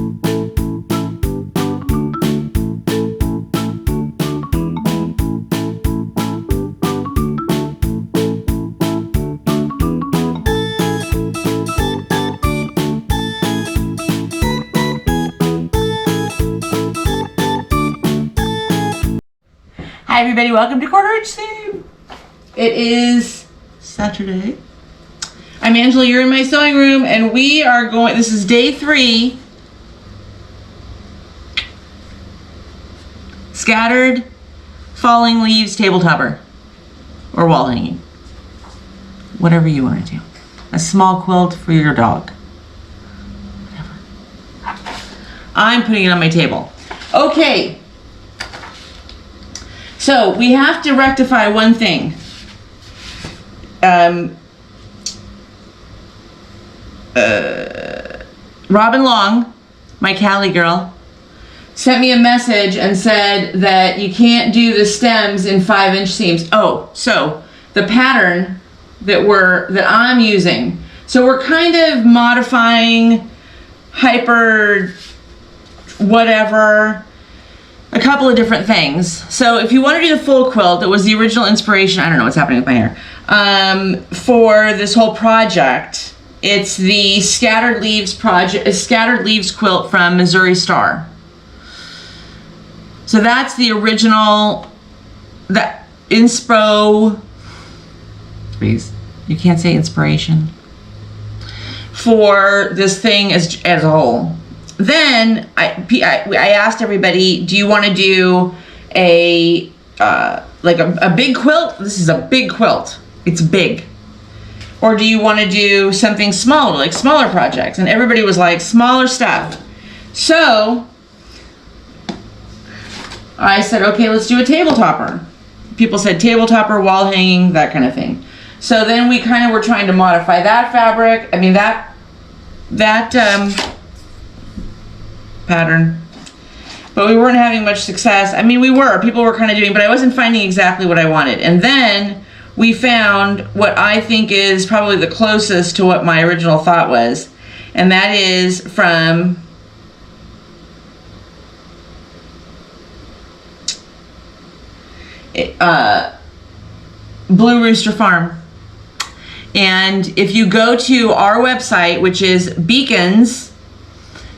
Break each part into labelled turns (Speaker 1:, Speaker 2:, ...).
Speaker 1: Hi everybody, welcome to Quarter Inch Seam. It is Saturday. I'm Angela, you're in my sewing room, and we are going, this is day 3. Scattered falling leaves table topper or wall hanging. Whatever you want to do. A small quilt for your dog. Whatever. I'm putting it on my table. Okay. So we have to rectify one thing. Robin Long, my Cali girl, sent me a message and said that you can't do the stems in 5-inch seams. Oh, so the pattern that I'm using. So we're kind of modifying hyper whatever. A couple of different things. So if you want to do the full quilt, that was the original inspiration. I don't know what's happening with my hair. For this whole project, it's the Scattered Leaves quilt from Missouri Star. So that's the original, that inspo. Please, you can't say inspiration for this thing as a whole. Then I asked everybody, do you want to do a big quilt? This is a big quilt. It's big. Or do you want to do something smaller, like smaller projects? And everybody was like, smaller stuff. So I said, okay, let's do a table topper. People said table topper, wall hanging, that kind of thing. So then we kind of were trying to modify that fabric. I mean, that pattern, but we weren't having much success. I mean, people were kind of doing, but I wasn't finding exactly what I wanted. And then we found what I think is probably the closest to what my original thought was, and that is from Blue Rooster Farm. And if you go to our website, which is Beacons,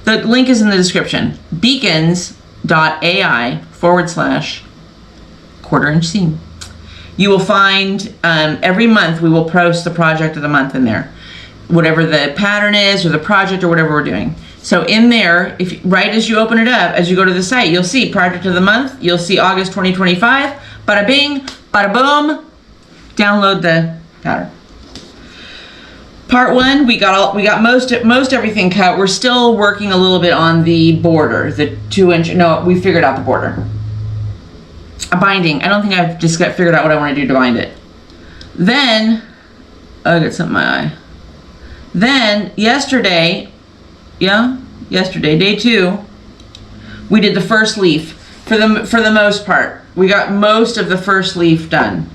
Speaker 1: the link is in the description, beacons.ai/quarter-inch seam. You will find every month we will post the project of the month in there, whatever the pattern is or the project or whatever we're doing. So in there, right as you open it up, as you go to the site, you'll see project of the month. You'll see August 2025. Bada bing, bada boom. Download the pattern. Part 1, we got most everything cut. We're still working a little bit on the border, the 2-inch. No, we figured out the border. A binding. I don't think I've just figured out what I want to do to bind it. Then, I got something in my eye. Then yesterday, day 2, we did the first leaf for the most part. We got most of the first leaf done.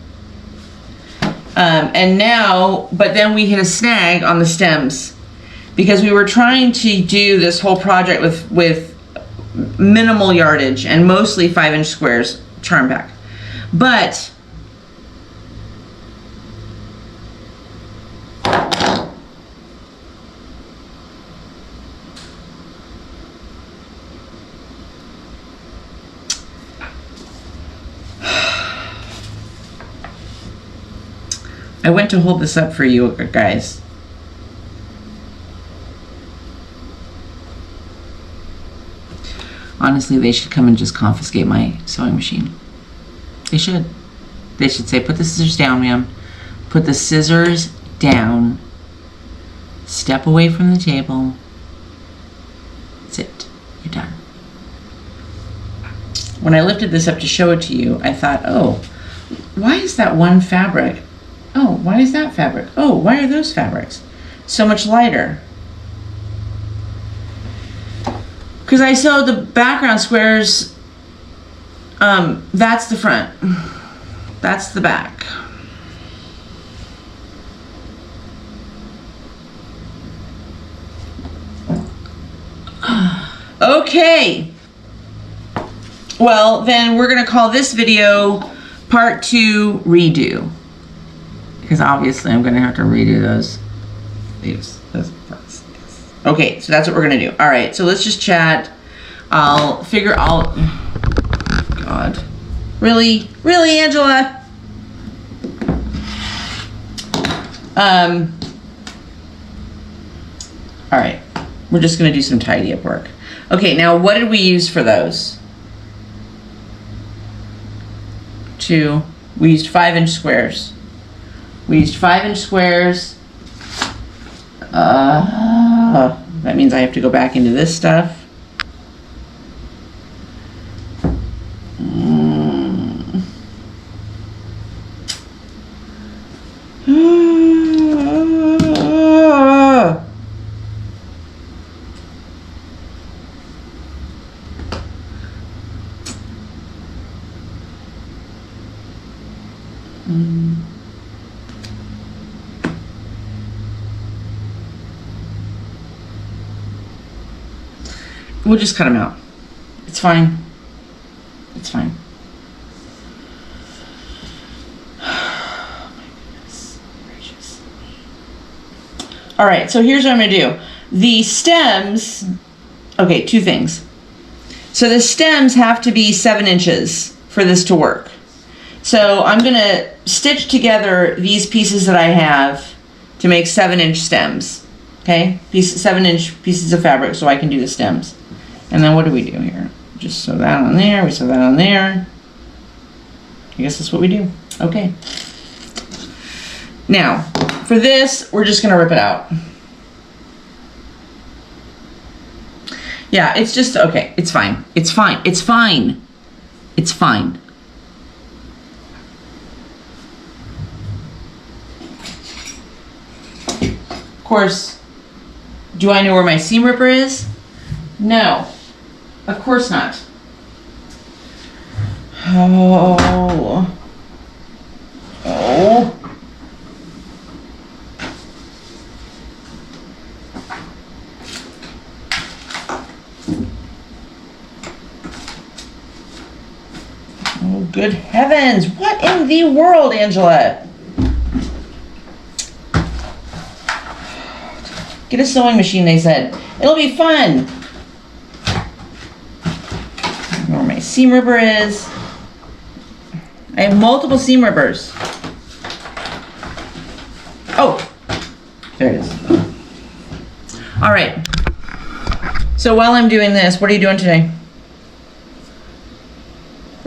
Speaker 1: And now, but then we hit a snag on the stems because we were trying to do this whole project with minimal yardage and mostly 5-inch squares, charm back. But I went to hold this up for you guys. Honestly, they should come and just confiscate my sewing machine. They should. They should say, put the scissors down, ma'am. Put the scissors down. Step away from the table. That's it. You're done. When I lifted this up to show it to you, I thought, oh, why is that one fabric? Oh, why is that fabric? Oh, why are those fabrics so much lighter? Because I sewed the background squares, that's the front, that's the back. Okay. Well, then we're going to call this video part 2 redo. Because obviously I'm going to have to redo those parts. Okay, so that's what we're going to do. All right, so let's just chat. God. Really? Really, Angela? All right, we're just going to do some tidy up work. Okay, now what did we use for those? We used 5-inch squares. We used 5-inch squares. That means I have to go back into this stuff. We'll just cut them out. It's fine. It's fine. Oh my goodness gracious. All right, so here's what I'm gonna do. The stems, okay, 2 things. So the stems have to be 7 inches for this to work. So I'm gonna stitch together these pieces that I have to make 7-inch stems. Okay, 7-inch pieces of fabric so I can do the stems. And then what do we do here? Just sew that on there, we sew that on there. I guess that's what we do. Okay. Now, for this, we're just gonna rip it out. Yeah, it's just, okay, it's fine. It's fine, it's fine. It's fine. Of course, do I know where my seam ripper is? No. Of course not. Oh. Oh, good heavens. What in the world, Angela? Get a sewing machine, they said. It'll be fun. Where my seam ripper is. I have multiple seam rippers. Oh, there it is. All right. So while I'm doing this, what are you doing today?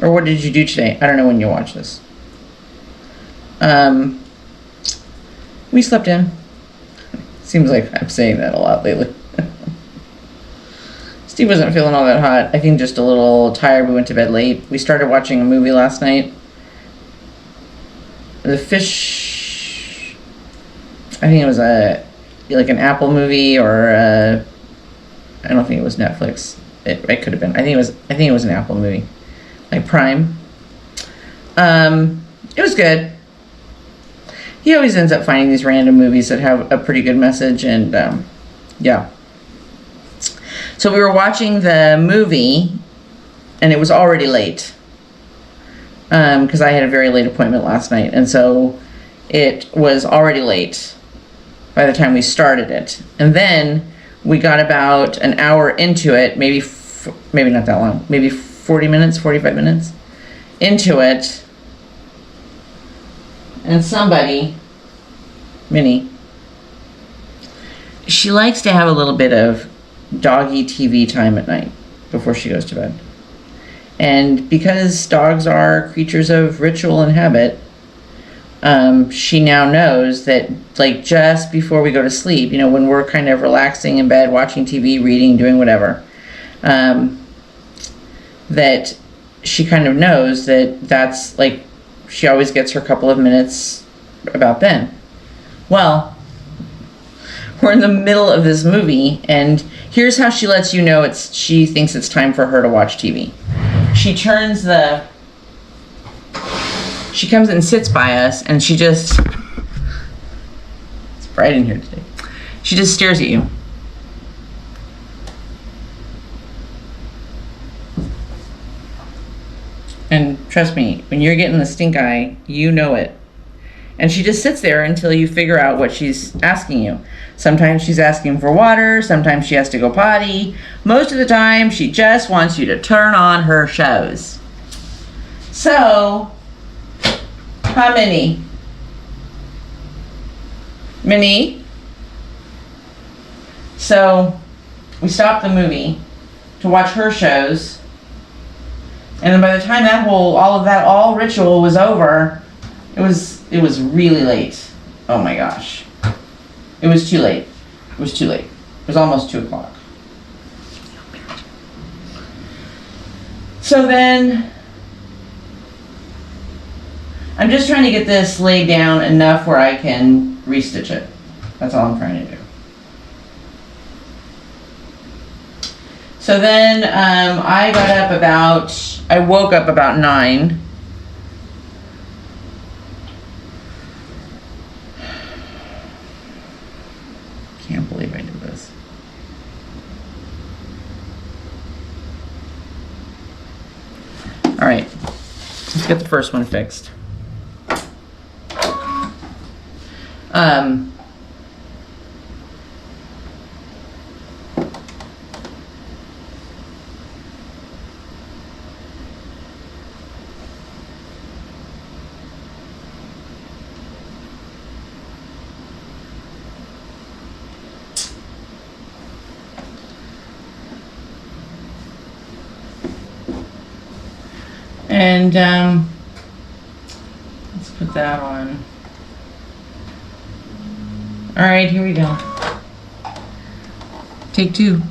Speaker 1: Or what did you do today? I don't know when you watch this. We slept in. Seems like I'm saying that a lot lately. Steve wasn't feeling all that hot. I think just a little tired. We went to bed late. We started watching a movie last night. The fish, I think it was like an Apple movie, or I don't think it was Netflix. It could have been. I think it was an Apple movie, like Prime. It was good. He always ends up finding these random movies that have a pretty good message, and yeah. So we were watching the movie, and it was already late, because I had a very late appointment last night, and so it was already late by the time we started it. And then we got about an hour into it, maybe not that long, maybe 40 minutes, 45 minutes into it, and somebody, Minnie, she likes to have a little bit of doggy TV time at night before she goes to bed. And because dogs are creatures of ritual and habit, she now knows that, like, just before we go to sleep, you know, when we're kind of relaxing in bed, watching TV, reading, doing whatever, that she kind of knows that that's, like, she always gets her couple of minutes about then. Well, we're in the middle of this movie, and here's how she lets you know she thinks it's time for her to watch TV. She comes and sits by us, and she just, it's bright in here today. She just stares at you. Trust me, when you're getting the stink eye, you know it. And she just sits there until you figure out what she's asking you. Sometimes she's asking for water. Sometimes she has to go potty. Most of the time, she just wants you to turn on her shows. So, how many? Minnie? So, we stopped the movie to watch her shows. And then by the time all ritual was over, it was really late. Oh my gosh. It was too late. It was too late. It was almost 2 o'clock. So then, I'm just trying to get this laid down enough where I can restitch it. That's all I'm trying to do. So then I woke up about 9. Can't believe I did this. All right, let's get the first one fixed. And let's put that on. All right, here we go. Take 2.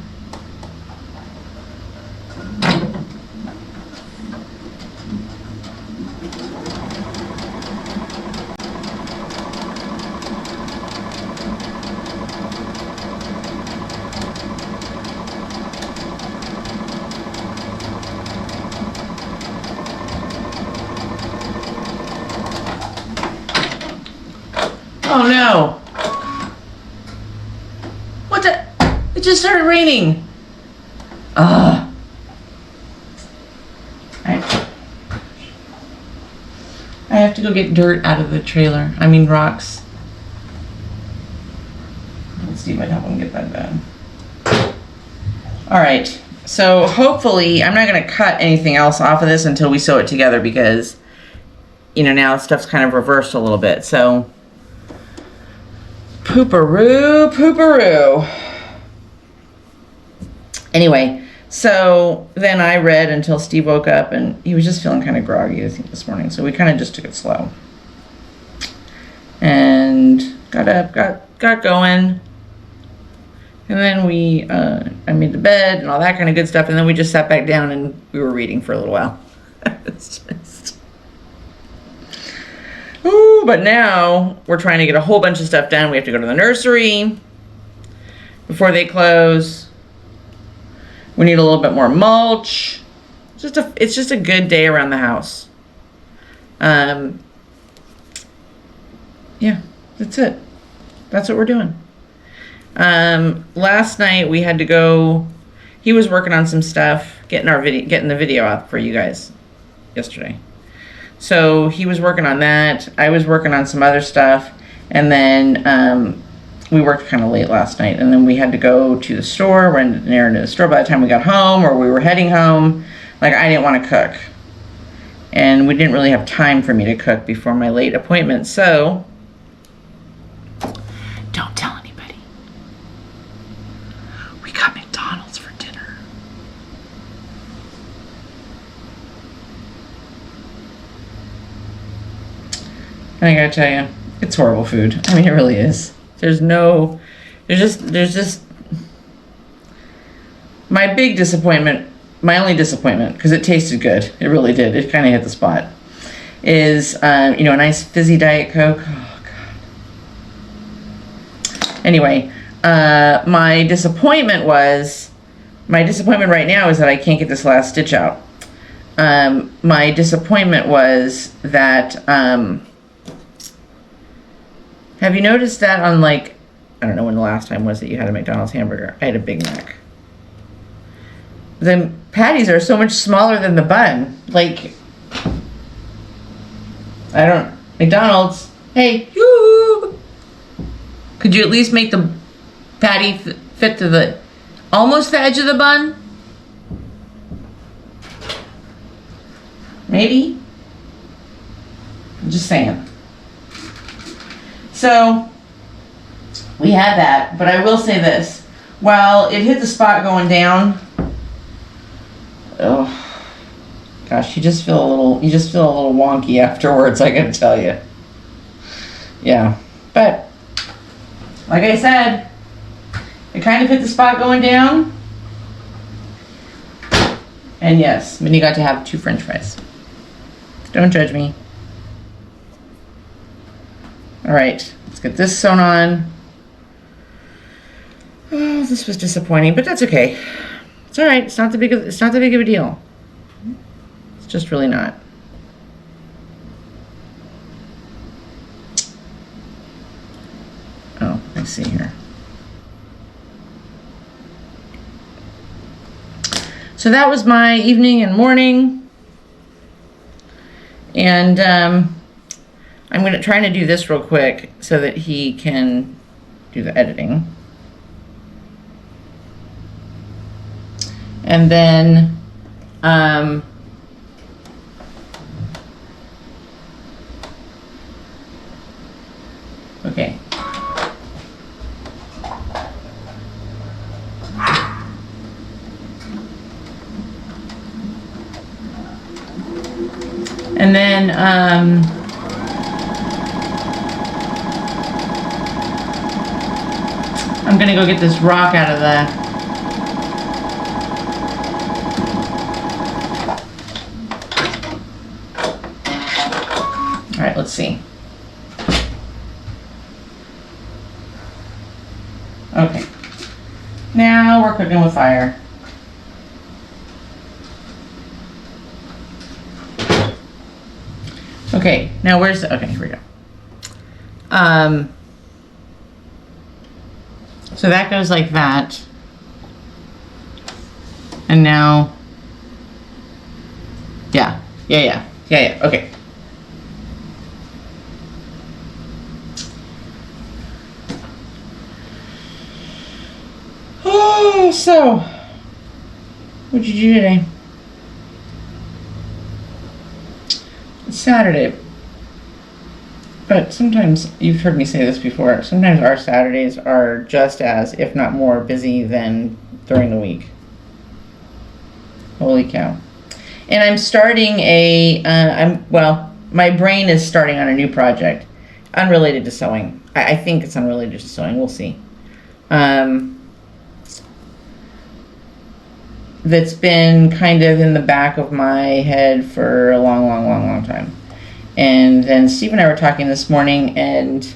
Speaker 1: Oh no! What the? It just started raining. I have to go get dirt out of the trailer. I mean rocks. Let's see if I can help him get that done. All right. So hopefully, I'm not going to cut anything else off of this until we sew it together because, you know, now stuff's kind of reversed a little bit. So. Pooperoo, pooperoo. Anyway, so then I read until Steve woke up and he was just feeling kind of groggy, I think, this morning. So we kind of just took it slow. And got up, got going. And then I made the bed and all that kind of good stuff. And then we just sat back down and we were reading for a little while. It's just... Ooh, but now we're trying to get a whole bunch of stuff done. We have to go to the nursery before they close. We need a little bit more mulch. It's just a good day around the house. Yeah, that's it. That's what we're doing. Last night we had to go. He was working on some stuff, getting the video out for you guys yesterday. So he was working on that. I was working on some other stuff. And then we worked kind of late last night. And then we had to go to the store. Run an errand to the store by the time we got home or we were heading home. Like, I didn't want to cook. And we didn't really have time for me to cook before my late appointment. So, don't tell anybody. We got McDonald's for dinner. And I gotta tell you, it's horrible food. I mean, it really is. There's just my big disappointment, my only disappointment, because it tasted good. It really did. It kind of hit the spot. Is, a nice fizzy Diet Coke. Oh, God. Anyway, my disappointment right now is that I can't get this last stitch out. My disappointment was that, have you noticed that on, like, I don't know when the last time was that you had a McDonald's hamburger. I had a Big Mac. The patties are so much smaller than the bun. Like, I don't, McDonald's, hey, yoo! Could you at least make the patty fit to the, almost the edge of the bun? Maybe? I'm just saying. So, we had that, but I will say this. While it hit the spot going down, oh, gosh, you just feel a little wonky afterwards, I gotta tell you. Yeah, but, like I said, it kind of hit the spot going down. And yes, Minnie got to have 2 French fries. Don't judge me. All right, let's get this sewn on. Oh, this was disappointing, but that's okay. It's all right. It's not that big of a deal. It's just really not. Oh, I see here. So that was my evening and morning, and I'm going to try to do this real quick so that he can do the editing. And then, okay. And then, I'm gonna go get this rock out of the all right, let's see. Okay, now we're cooking with fire. Okay, now where's the, okay, here we go. So that goes like that. And now, yeah, okay. Oh, so, what'd you do today? It's Saturday. But sometimes, you've heard me say this before, sometimes our Saturdays are just as, if not more, busy than during the week. Holy cow. And I'm starting my brain is starting on a new project, unrelated to sewing. I think it's unrelated to sewing, we'll see. That's been kind of in the back of my head for a long time. And then Steve and I were talking this morning, and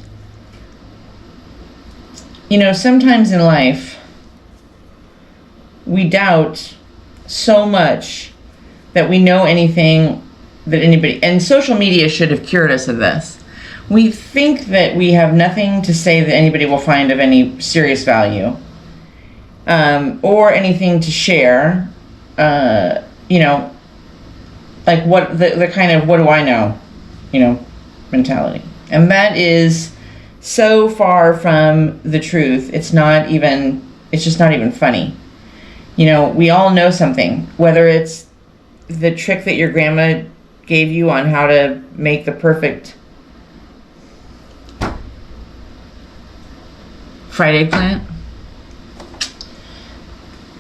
Speaker 1: you know, sometimes in life we doubt so much that we know anything that anybody, and social media should have cured us of this. We think that we have nothing to say that anybody will find of any serious value, or anything to share, you know, like what the kind of what do I know, you know, mentality. And that is so far from the truth. It's just not even funny. You know, we all know something, whether it's the trick that your grandma gave you on how to make the perfect fried eggplant.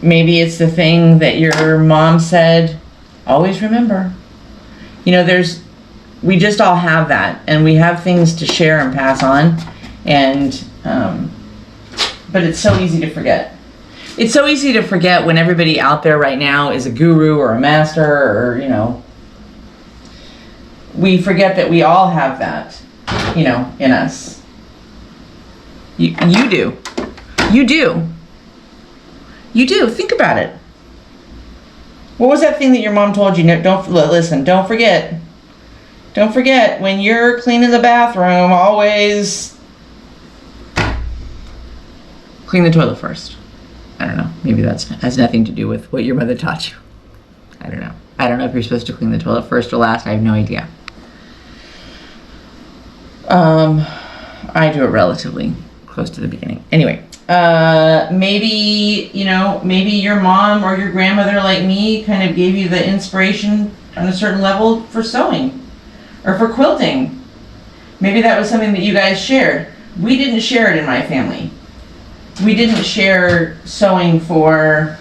Speaker 1: Maybe it's the thing that your mom said, always remember. You know, we just all have that, and we have things to share and pass on, and but it's so easy to forget. It's so easy to forget when everybody out there right now is a guru or a master, or, you know, we forget that we all have that, you know, in us. You do. You do. You do. Think about it. What was that thing that your mom told you? No, don't forget. Don't forget, when you're cleaning the bathroom, always clean the toilet first. I don't know. Maybe that has nothing to do with what your mother taught you. I don't know. I don't know if you're supposed to clean the toilet first or last. I have no idea. I do it relatively close to the beginning. Anyway, maybe, you know, maybe your mom or your grandmother like me kind of gave you the inspiration on a certain level for sewing or for quilting. Maybe that was something that you guys shared. We didn't share it in my family. We didn't share sewing for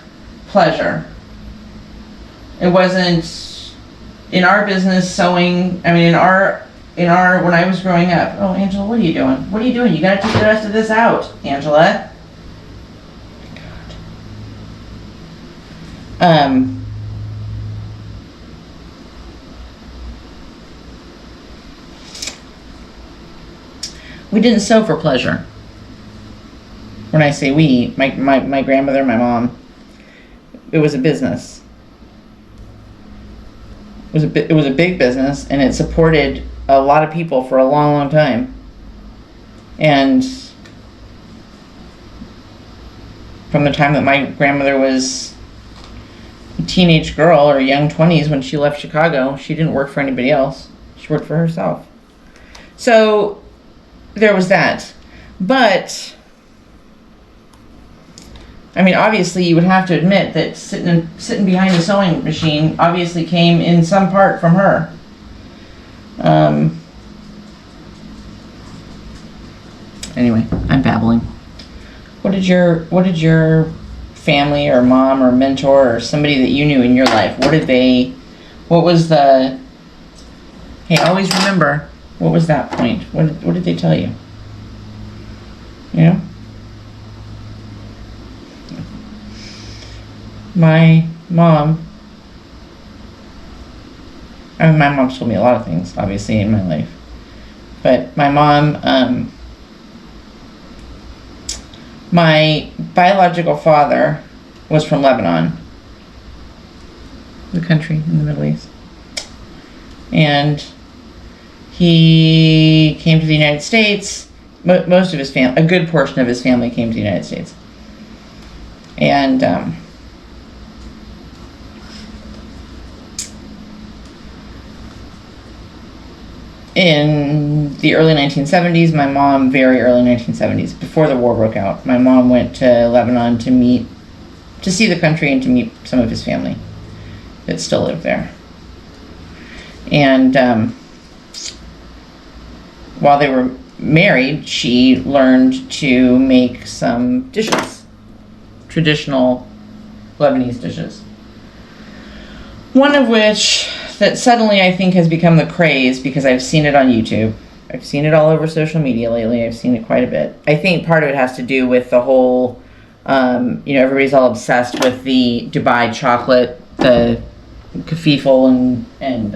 Speaker 1: pleasure. It wasn't in our business sewing. I mean, in our when I was growing up. Oh, Angela, what are you doing? What are you doing? You got to take the rest of this out, Angela. We didn't sew for pleasure. When I say we, my grandmother, my mom, it was a business. It was a big business, and it supported a lot of people for a long, long time. And from the time that my grandmother was a teenage girl or young 20s when she left Chicago, she didn't work for anybody else. She worked for herself. So there was that. But I mean, obviously, you would have to admit that sitting behind the sewing machine obviously came in some part from her. Anyway, I'm babbling. What did your family or mom or mentor or somebody that you knew in your life, what was the, hey, always remember, what was that point? What did they tell you? You know? My mom told me a lot of things, obviously, in my life. But my mom, my biological father was from Lebanon, the country in the Middle East. And he came to the United States. Most of his family, a good portion of his family came to the United States. And in the early 1970s, my mom, very early 1970s, before the war broke out, my mom went to Lebanon to see the country and to meet some of his family that still lived there. And while they were married, she learned to make some dishes, traditional Lebanese dishes. One of which that suddenly I think has become the craze because I've seen it on YouTube. I've seen it all over social media lately. I've seen it quite a bit. I think part of it has to do with the whole, everybody's all obsessed with the Dubai chocolate, the kafifel, and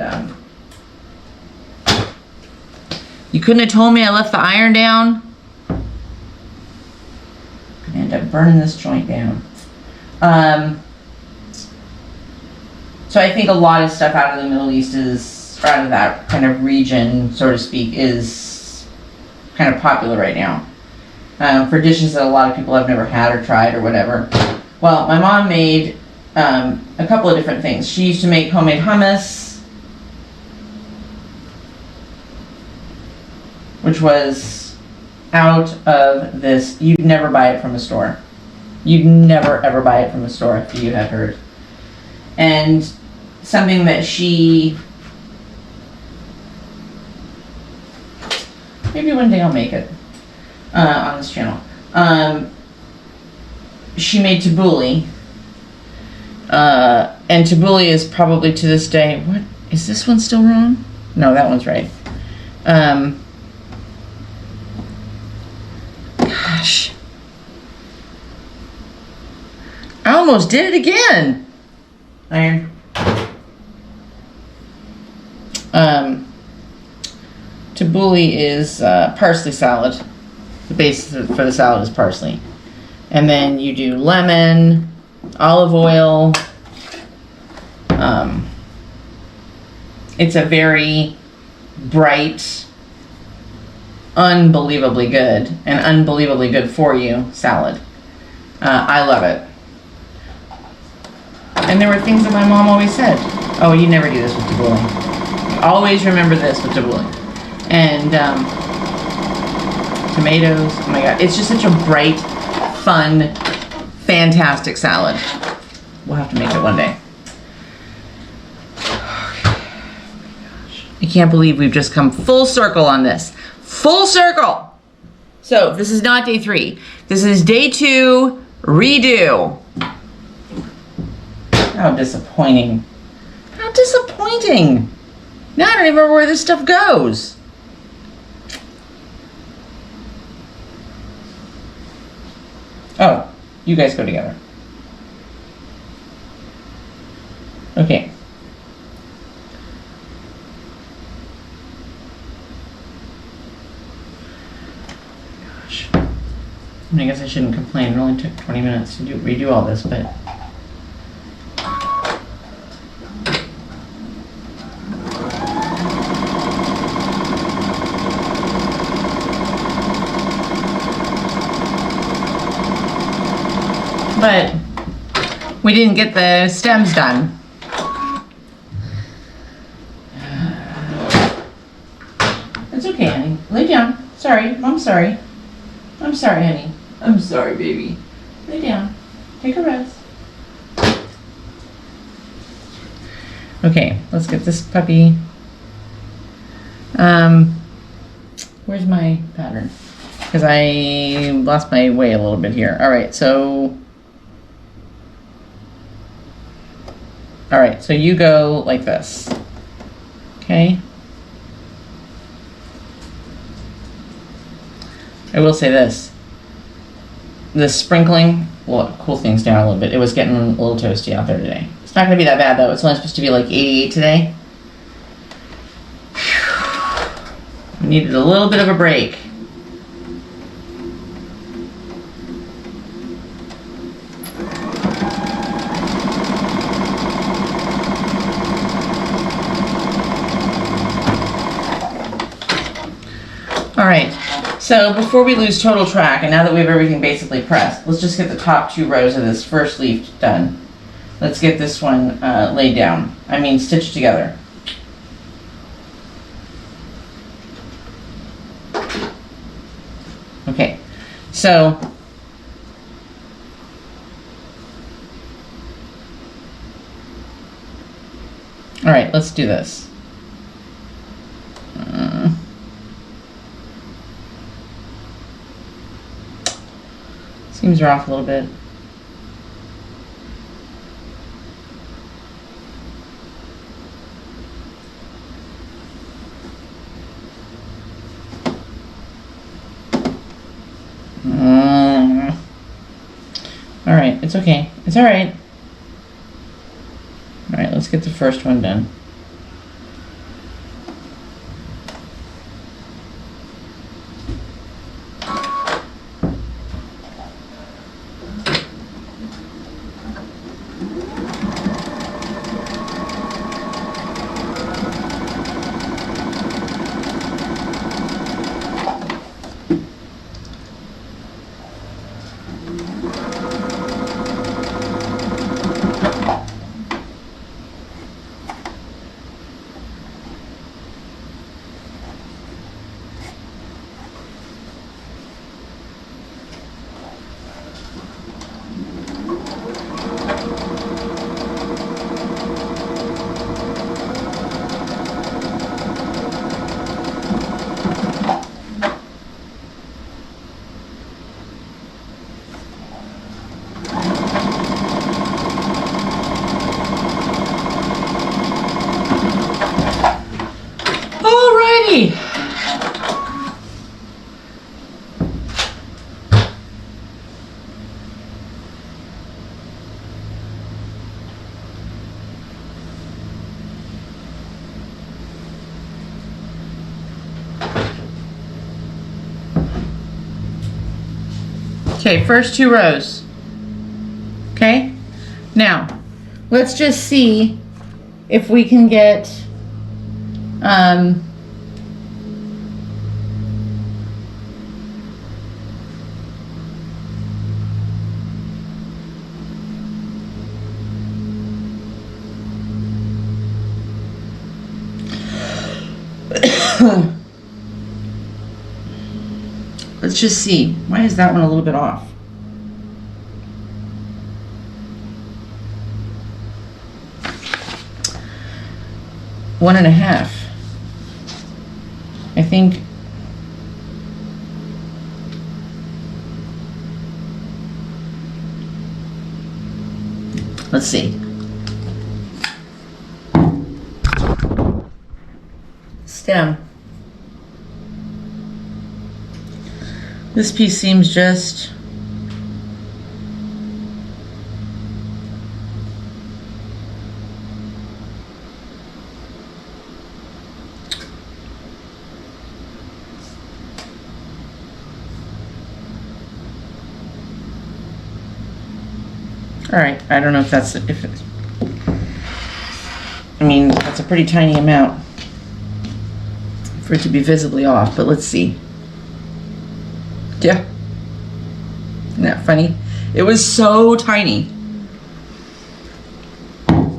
Speaker 1: you couldn't have told me I left the iron down. I'm gonna end up burning this joint down. So I think a lot of stuff out of the Middle East or out of that kind of region, so to speak, is kind of popular right now. For dishes that a lot of people have never had or tried or whatever. Well, my mom made a couple of different things. She used to make homemade hummus, which was out of this. You'd never buy it from a store. You'd never ever buy it from a store if you had heard. And something that she, maybe one day I'll make it on this channel. She made tabbouleh, and tabbouleh is probably to this day, what, is this one still wrong? No, that one's right. Gosh. I almost did it again. Iron. Tabbouleh is parsley salad. The base for the salad is parsley. And then you do lemon, olive oil. It's a very bright, unbelievably good, and unbelievably good for you salad. I love it. And there were things that my mom always said. Oh, you never do this with tabbouleh. Always remember this with tabbouleh. And tomatoes. Oh my God, it's just such a bright, fun, fantastic salad. We'll have to make it one day. I can't believe we've just come full circle on this. Full circle! So this is not day 3. This is day 2, redo. How disappointing. How disappointing. Now I don't even remember where this stuff goes. Oh, you guys go together. Okay. Gosh. I guess I shouldn't complain. It only took 20 minutes to redo all this, but... But we didn't get the stems done. It's okay, honey. Lay down. Sorry. I'm sorry. I'm sorry, honey. I'm sorry, baby. Lay down. Take a rest. Okay, let's get this puppy. Where's my pattern? Because I lost my way a little bit here. All right, so you go like this. Okay. I will say this. The sprinkling will cool things down a little bit. It was getting a little toasty out there today. It's not going to be that bad though. It's only supposed to be like 88 today. We needed a little bit of a break. All right, so before we lose total track, and now that we have everything basically pressed, let's just get the top 2 rows of this first leaf done. Let's get this one laid down. I mean, stitched together. Okay, so all right, let's do this. Seams are off a little bit. All right, it's okay. It's all right. All right, let's get the first one done. Okay, first 2 rows. Okay, now let's just see if we can get Let's just see. Why is that one a little bit off? One and a half. I think. Let's see. Stem. This piece seems just all right. I don't know if that's if it's, I mean, that's a pretty tiny amount for it to be visibly off, but let's see. Yeah. Isn't that funny? It was so tiny. All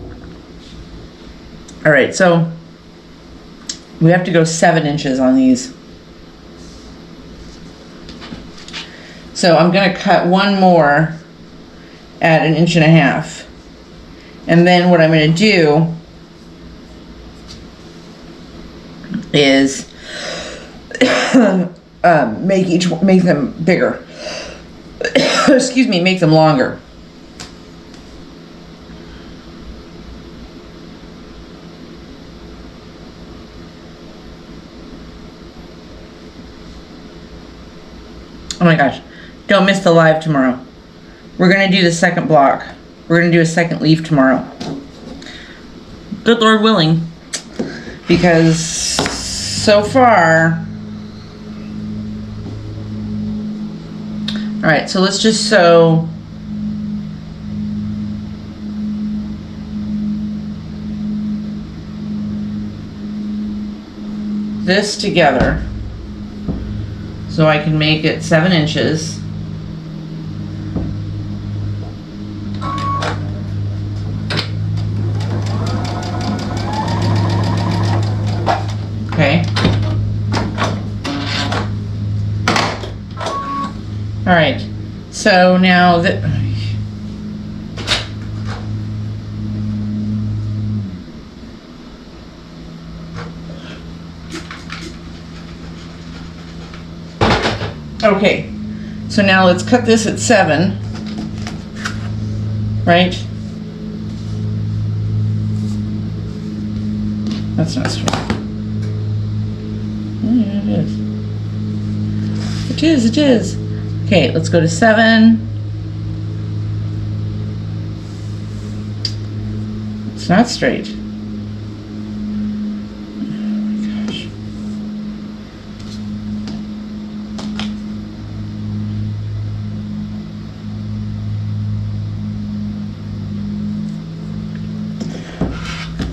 Speaker 1: right, so we have to go 7 inches on these. So I'm gonna cut one more at 1.5 inches. And then what I'm gonna do is make them bigger. Excuse me, make them longer. Oh my gosh, don't miss the live tomorrow. We're gonna do the second block. We're gonna do a second leaf tomorrow. Good Lord willing. Because so far, all right, so let's just sew this together so I can make it 7 inches. Okay. All right. So now that okay. So now let's cut this at 7. Right? That's not straight. Yeah, it is. It is, it is. Okay, let's go to 7. It's not straight. Oh my gosh.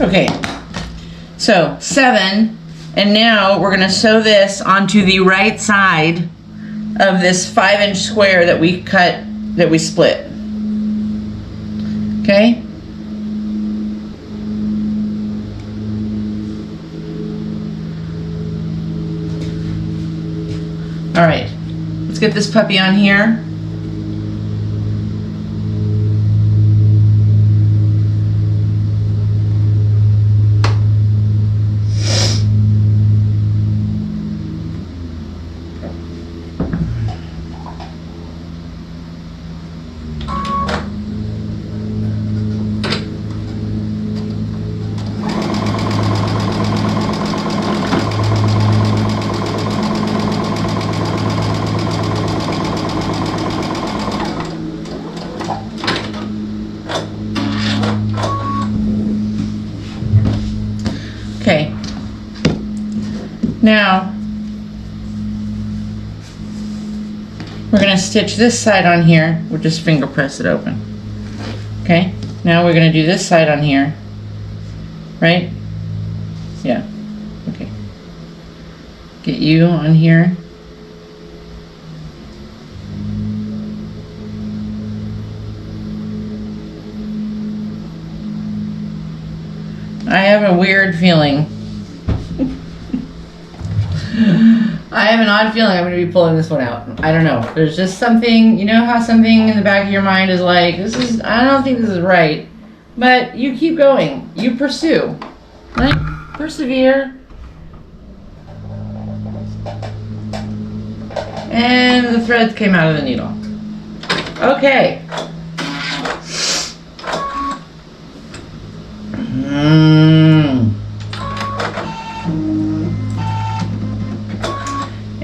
Speaker 1: Okay, so 7. And now we're going to sew this onto the right side of this 5-inch square that we cut, that we split. Okay? All right, let's get this puppy on here. Okay, now we're going to stitch this side on here. We'll just finger press it open. Okay, now we're going to do this side on here, right? Yeah, okay. Get you on here. I have a weird feeling. I have an odd feeling I'm going to be pulling this one out. I don't know. There's just something, you know how something in the back of your mind is like, I don't think this is right. But you keep going. You pursue. Right? Persevere. And the threads came out of the needle. Okay.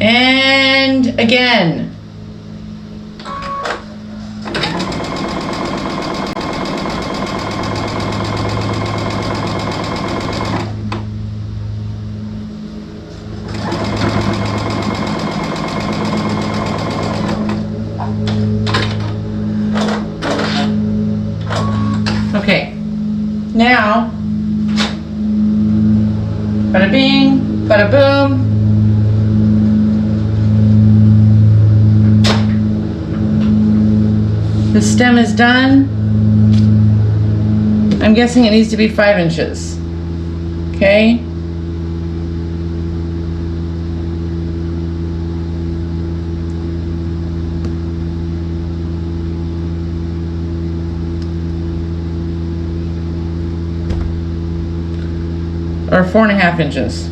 Speaker 1: And again. Okay. Now, bada bing, bada boom. The stem is done. I'm guessing it needs to be 5 inches. Okay. Or 4.5 inches.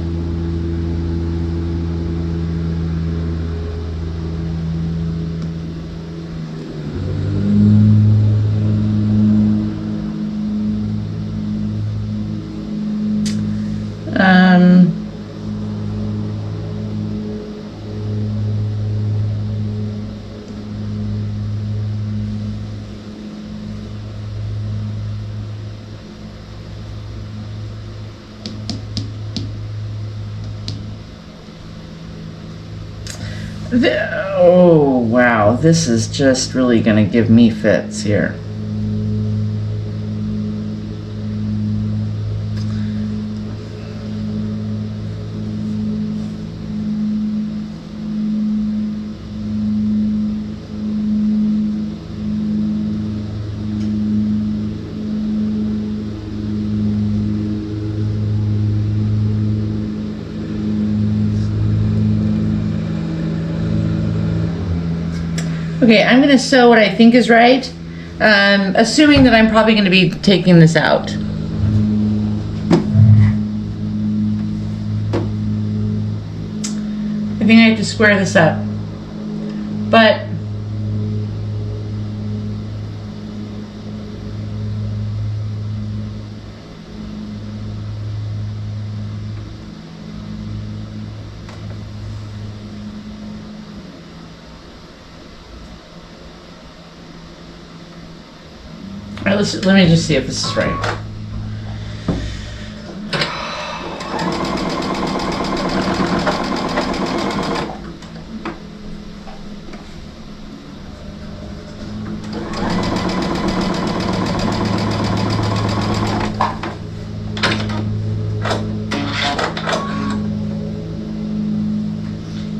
Speaker 1: Oh, wow. This is just really going to give me fits here. Okay, I'm going to sew what I think is right, assuming that I'm probably going to be taking this out. I think I have to square this up. But all right, let me just see if this is right.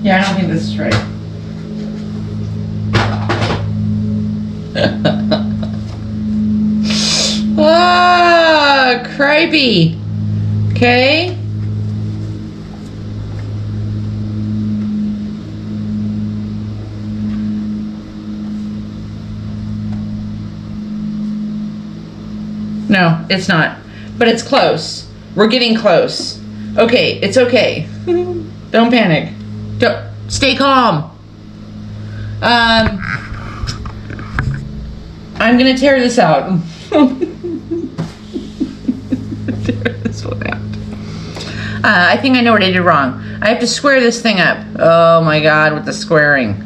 Speaker 1: Yeah, I don't think this is right. Ah, cripey. Okay. No, it's not. But it's close. We're getting close. Okay, it's okay. Don't panic. Don't, stay calm. I'm gonna tear this out. Tear this one out. I think I know what I did wrong. I have to square this thing up. Oh my God, with the squaring.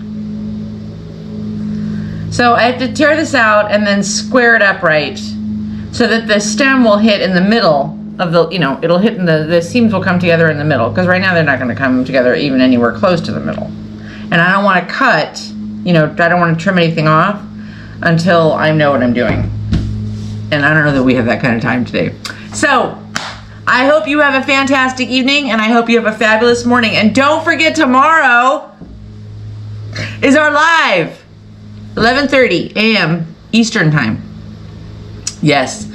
Speaker 1: So I have to tear this out and then square it up right, so that the stem will hit in the middle of the, it'll hit in the seams will come together in the middle, because right now they're not going to come together even anywhere close to the middle. And I don't want to cut, I don't want to trim anything off until I know what I'm doing. And I don't know that we have that kind of time today. So I hope you have a fantastic evening, and I hope you have a fabulous morning. And don't forget, tomorrow is our live, 11:30 a.m. Eastern time. Yes,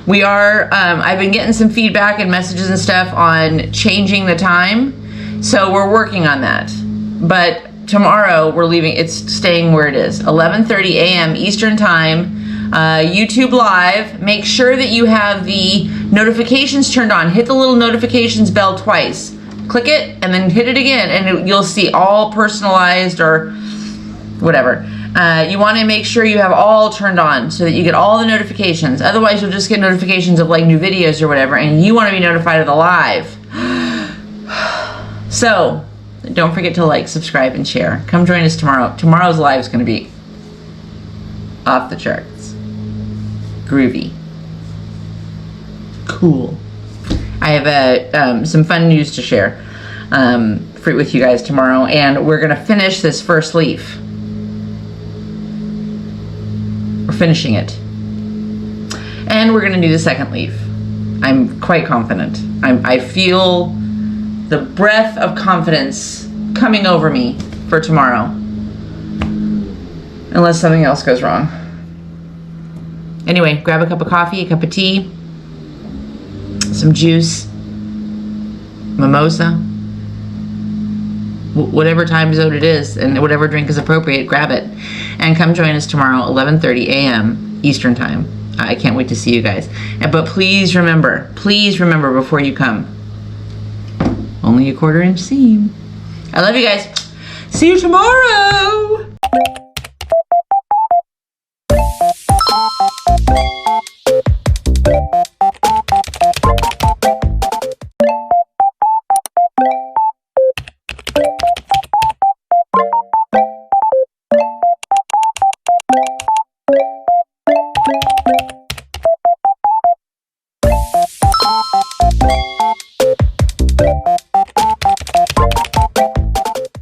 Speaker 1: we are. I've been getting some feedback and messages and stuff on changing the time, so we're working on that. but tomorrow we're leaving. It's staying where it is. 11:30 a.m. Eastern time. YouTube Live. Make sure that you have the notifications turned on. Hit the little notifications bell twice. Click it and then hit it again, and you'll see all personalized or whatever. You want to make sure you have all turned on so that you get all the notifications. Otherwise, you'll just get notifications of like new videos or whatever, and you want to be notified of the live. So, don't forget to like, subscribe, and share. Come join us tomorrow. Tomorrow's live is going to be off the charts. Groovy. Cool. I have some fun news to share with you guys tomorrow, and we're going to finish this first leaf. We're finishing it. And we're going to do the second leaf. I'm quite confident. I feel the breath of confidence coming over me for tomorrow. Unless something else goes wrong. Anyway, grab a cup of coffee, a cup of tea, some juice, mimosa, whatever time zone it is, and whatever drink is appropriate, grab it. And come join us tomorrow, 11:30 a.m. Eastern time. I can't wait to see you guys. But please remember before you come, only a 1/4 inch seam. I love you guys. See you tomorrow.